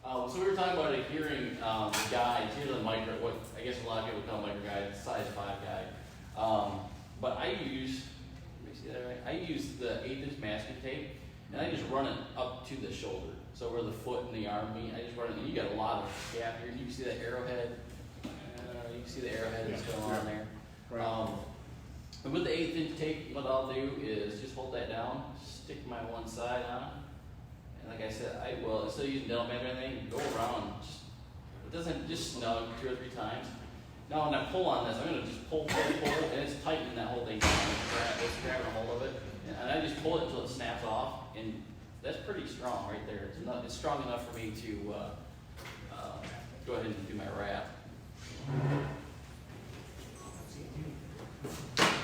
So we were talking about adhering the guides. Here's a micro, what I guess a lot of people call micro guide, size 5 guide. But I use, let me see that right. I use the 1/8" masking tape, and I just run it up to the shoulder. So where the foot and the arm meet, I just run it. And you got a lot of gap here. You can see that arrowhead. You can see the arrowhead that's still on there. Right. And with the 1/8" tape, what I'll do is just hold that down, stick my one side on, and like I said, I will, instead of using dental band or anything, go around, it doesn't just snug 2 or 3 times. Now when I pull on this, I'm going to just pull, and it's tightening that whole thing down. It's grabbing a hold of it, and I just pull it until it snaps off, and that's pretty strong right there. It's strong enough for me to go ahead and do my wrap.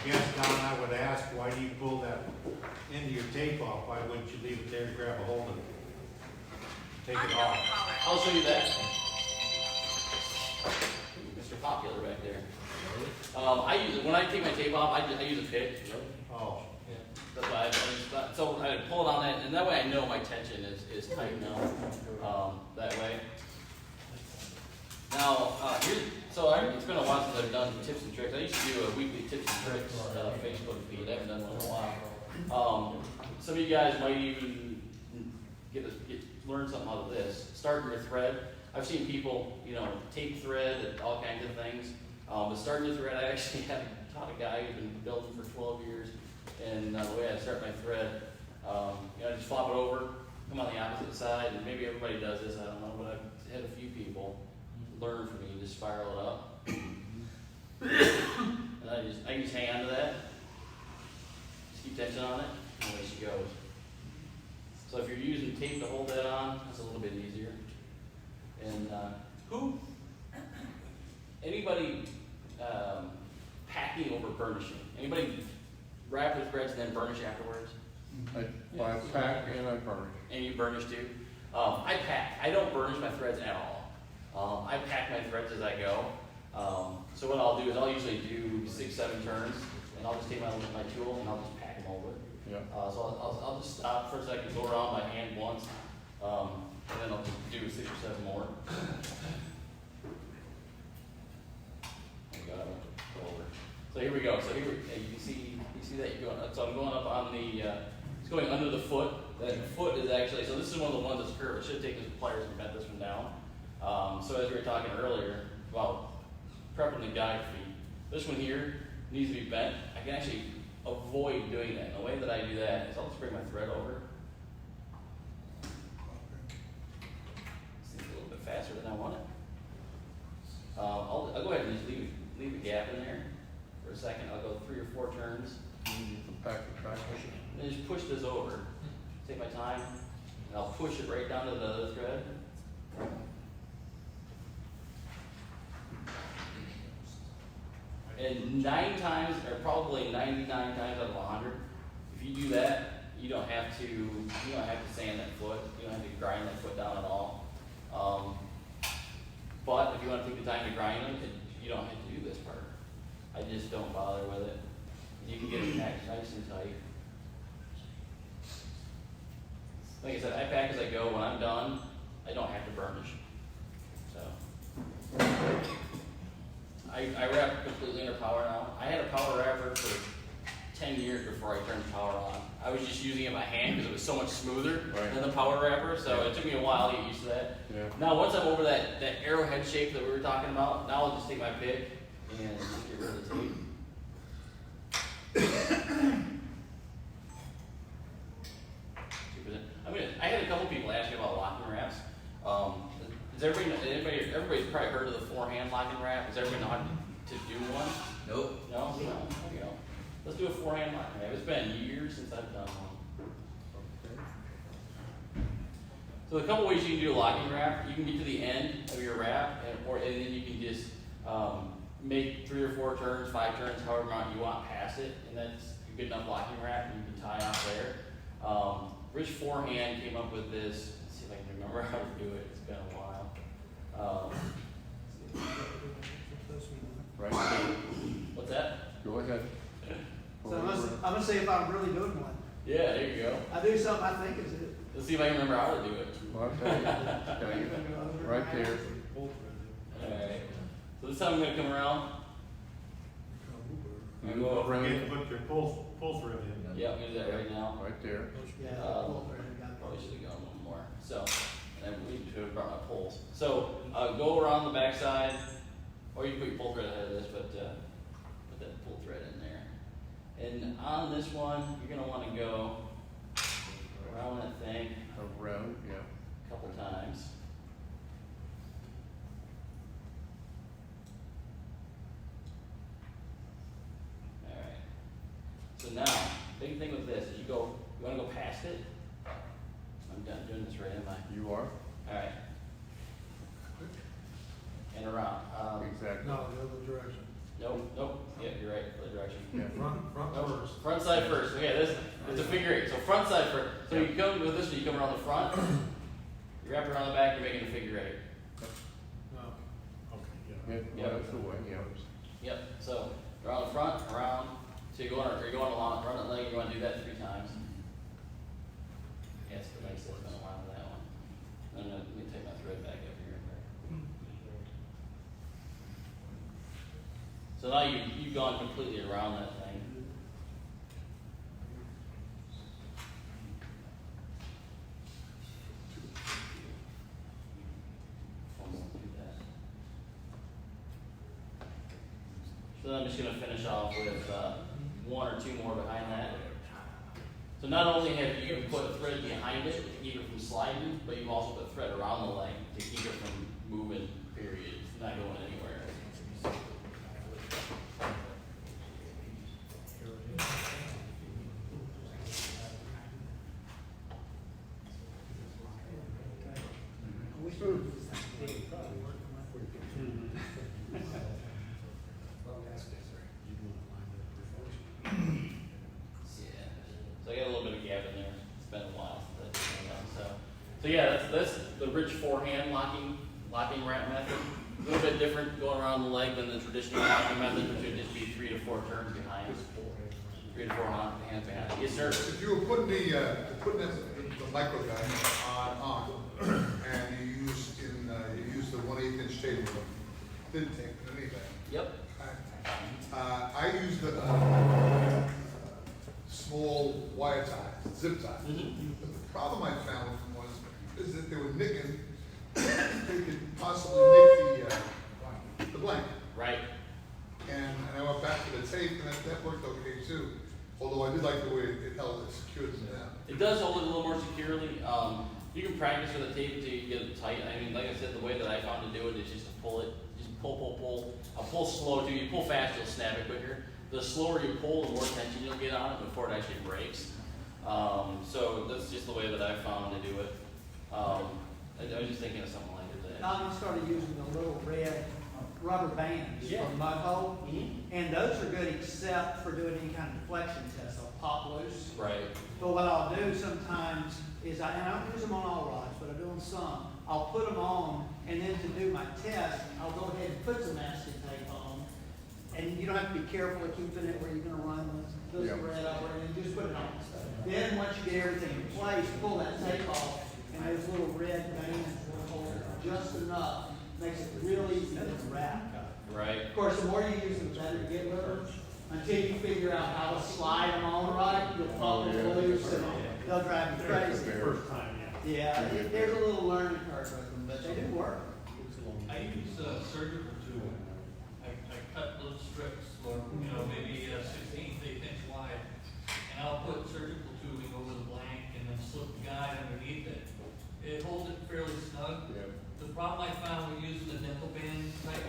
Yes, Don, I would ask, why do you pull that end of your tape off? Why wouldn't you leave it there and grab a hold of it? Take it off. I'll show you that. Mr. Popular back there. When I take my tape off, I use a pick. Oh, yeah. That's why so I pull it on that, and that way I know my tension is tight now. That way. Now, it's been a while since I've done tips and tricks. I used to do a weekly tips and tricks Facebook feed. I haven't done one in a while. Some of you guys might even learn something out of this. Starting your thread. I've seen people, tape thread and all kinds of things. But starting your thread, I actually have taught a guy who's been building for 12 years. And the way I start my thread, I just flop it over, come on the opposite side, and maybe everybody does this, I don't know, but I've had a few people learn from me, just spiral it up. And I can just hang on to that, just keep tension on it, and away she goes. So if you're using tape to hold that on, it's a little bit easier. And anybody packing over burnishing? Anybody wrap with threads and then burnish afterwards? I pack and I burnish. And you burnish too? I pack. I don't burnish my threads at all. I pack my threads as I go. So what I'll do is I'll usually do 6, 7 turns, and I'll just take my tool and I'll just pack them over. Yeah. So I'll just stop for a second, go around by hand once, and then I'll just do 6 or 7 more. Oh my God, I went over. So here we go. So here you see that you're going. So I'm going up on the. It's going under the foot. That foot is actually. So this is one of the ones that's curved. I should have taken some pliers and bent this one down. So as we were talking earlier about prepping the guide feet, this one here needs to be bent. I can actually avoid doing that. And the way that I do that is I'll just bring my thread over. This thing's a little bit faster than I want it. I'll go ahead and just leave a gap in there for a second. I'll go 3 or 4 turns. And then just push this over. Take my time, and I'll push it right down to the other thread. And 9 times, or probably 99 times out of 100, if you do that, you don't have to sand that foot. You don't have to grind that foot down at all. But if you want to take the time to grind them, you don't have to do this part. I just don't bother with it. You can get it packed nice and tight. Like I said, I pack as I go. When I'm done, I don't have to burnish. So I wrap completely under power now. I had a power wrapper for 10 years before I turned power on. I was just using it by hand because it was so much smoother than the power wrapper, so it took me a while to get used to that. Yeah. Now once I'm over that arrowhead shape that we were talking about, now I'll just take my pick and just get rid of the tape. I had a couple people ask me about locking wraps. Everybody's probably heard of the 4-hand locking wrap. Does everybody know how to do one? Nope. No? There you go. Let's do a 4-hand locking wrap. It's been years since I've done one. So a couple ways you can do a locking wrap. You can get to the end of your wrap, and then you can just make 3 or 4 turns, 5 turns, however amount you want past it, and that's a good enough locking wrap, and you can tie off there. Rich 4-hand came up with this. Let's see if I can remember how to do it. It's been a while. Right. What's that? Go ahead. So I'm gonna see if I'm really doing one. Yeah, there you go. I do something I think is it. Let's see if I can remember how to do it. Well, I'll tell you, right there. Alright, so this time I'm gonna come around. You go go Don't forget around, to put your pull thread in. Yeah, I'm gonna do that right now. right there. Probably should have gone one more. So, and then we should have brought my poles. So, go around the backside, or you can put your pull thread ahead of this, but put that pull thread in there. And on this one, you're gonna want to go around that thing Around, yeah. a couple times. All right. So now, big thing with this is you want to go past it. I'm done doing this right, am I? You are? All right. And around. Exactly. No, the other direction. Nope. Yeah, you're right. The other direction. Yeah. Front Nope. first. Front side first. Okay, this it's a figure eight. So front side first. So you come with this one, you come around the front, you wrap it around the back, you're making a figure eight. No. Yeah, Yeah. that's the way, yeah. Yep. So around the front, around. So you're going along, run it leg. You want to do that 3 times. Yes, but like I said, it's been a while with that one. And then let me take my thread back up here. So now you've gone completely around that thing. Almost do that. So then I'm just going to finish off with 1 or 2 more behind that. So not only have you put thread behind it to keep it from sliding, but you've also put thread around the leg to keep it from moving, period. It's not going anywhere. So I got a little bit of gap in there. It's been a while since I've done that. So yeah, that's the rich forehand locking wrap method. A little bit different going around the leg than the traditional locking method, which would just be 3 to 4 turns behind. 3 to 4 hands behind. Yes, sir. If you were putting the micro guy on, and you used the 1/8 inch tape, didn't take anything. Yep. I used a small wire tie, zip tie. But the problem I found is that they were nicking. They could possibly nick the blanket. Right. And I went back to the tape, and that worked okay too. Although I did like the way it held it secured to them. It does hold it a little more securely. You can practice with the tape until you get it tight. I mean, like I said, the way that I found to do it is just to pull it. Just pull. Pull slow too. You pull fast, you'll snap it quicker. The slower you pull, the more tension you'll get on it before it actually breaks. So that's just the way that I found to do it. I was just thinking of something like that. Now I started using the little red rubber bands Yeah. from mud hole, Mhm. and those are good except for doing any kind of deflection test. They'll pop loose. Right. But what I'll do sometimes is and I don't use them on all rods, but I do on some. I'll put them on, and then to do my test, I'll go ahead and put some masking tape on. And you don't have to be careful of keeping it where you're going to run the Yeah. thread over, and just put it on. Then once you get everything in place, pull that tape off, and those little red bands will hold just enough. Makes it really easy to wrap. Right. Of course, the more you use them, the better you get with them. Until you figure out how to slide them on right, you'll pop them loose, and they'll drive you crazy. First time, yeah. Yeah, there's a little learning curve with them, but they do work. I use surgical tooling. I cut little strips, maybe 16th, 8-inch wide, and I'll put surgical tubing over the blank and then slip the guide underneath it. It holds it fairly snug. Yeah. The problem I found with using the nickel band type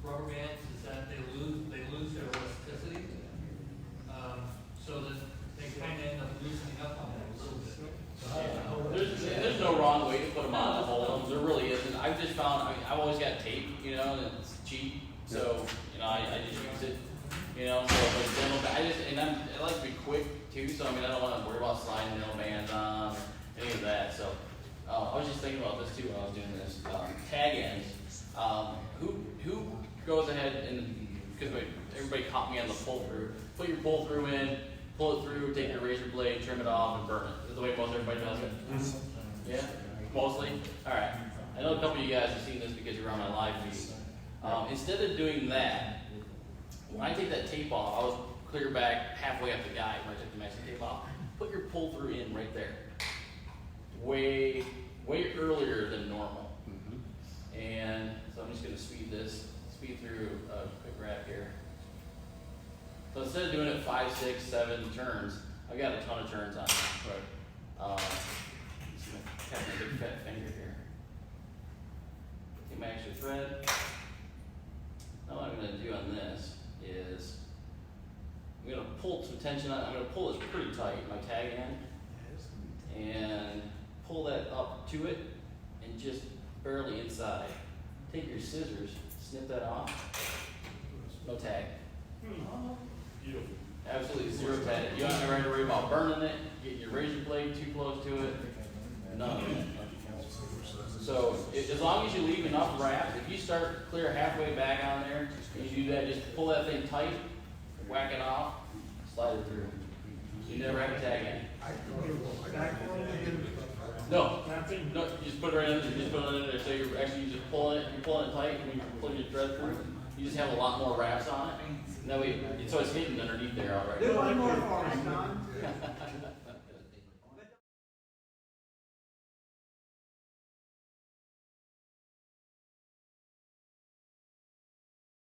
rubber bands is that they lose their elasticity, so that they kind of end up loosening up on it a little bit. There's no wrong way to put them on to hold them. There really isn't. I've just found, I've always got tape, and it's cheap. So, I just use it, so like dental, I like to be quick too. So, I don't want to worry about sliding dental bands on or any of that. So, I was just thinking about this too when I was doing this. Tag ends. Who goes ahead and, because everybody caught me on the pull through, put your pull through in, pull it through, take your razor blade, trim it off, and burn it. Is that the way most everybody does it? Yeah, mostly? Alright. I know a couple of you guys have seen this because you're on my live feed. Instead of doing that, when I take that tape off, I was clear back halfway up the guide when I took the masking tape off. Put your pull through in right there. Way earlier than normal. And so I'm just gonna speed through a quick wrap here. So instead of doing it 5, 6, 7 turns, I've got a ton of turns on it. Right. Just gonna tap my big fat finger here. Take my extra thread. Now what I'm gonna do on this is, I'm gonna pull some tension on, I'm gonna pull this pretty tight, my tag end, and pull that up to it, and just barely inside. Take your scissors, snip that off. No tag. Beautiful. Absolutely zero tag. You don't have to worry about burning it, getting your razor blade too close to it. None of it. So as long as you leave enough wrap, if you start clear halfway back on there, and you do that, just pull that thing tight, whack it off, slide it through. You never have a tag in. No, no, you just put it right in there, you just put it in there, so you're actually just pulling it tight, and you're pulling your thread through. You just have a lot more wraps on it, and that way, so it's hidden underneath there already. Do one more for us, Don.